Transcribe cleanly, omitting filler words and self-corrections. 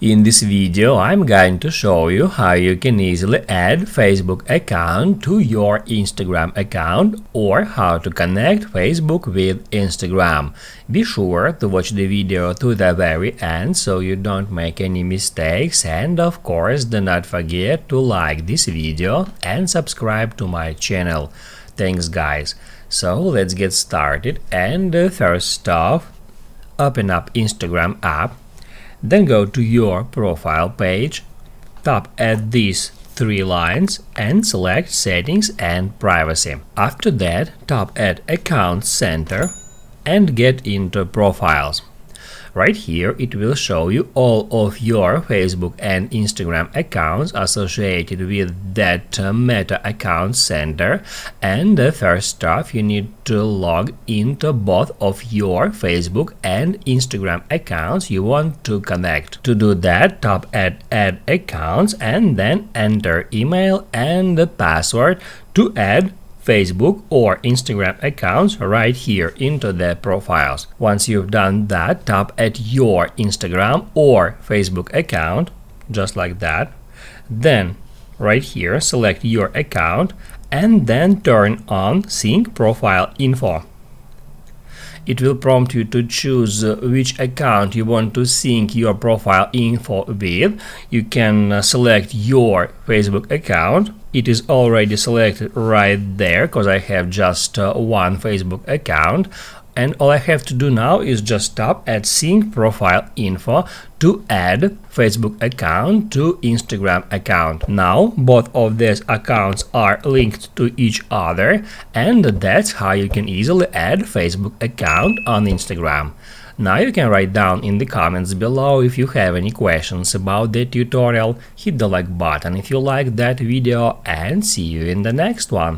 In this video, I'm going to show you how you can easily add Facebook account to your Instagram account or how to connect Facebook with Instagram. Be sure to watch the video to the very end so you don't make any mistakes, and of course do not forget to like this video and subscribe to my channel. Thanks guys. So let's get started, and first off, open up Instagram app. Then go to your profile page, tap at these three lines and select Settings and Privacy. After that, tap at Account Center and get into Profiles. Right here, it will show you all of your Facebook and Instagram accounts associated with that Meta Account Center, and first off, you need to log into both of your Facebook and Instagram accounts you want to connect. To do that, tap at Add Accounts and then enter email and the password to add Facebook or Instagram accounts right here into the profiles. Once you've done that, tap at your Instagram or Facebook account, just like that. Then right here, select your account and then turn on Sync Profile Info. It will prompt you to choose which account you want to sync your profile info with. You can select your Facebook account. It is already selected right there because I have just one Facebook account. And all I have to do now is just tap at Sync Profile Info to add Facebook account to Instagram account. Now both of these accounts are linked to each other, and that's how you can easily add Facebook account on Instagram. Now you can write down in the comments below if you have any questions about the tutorial. Hit the like button if you like that video, and see you in the next one.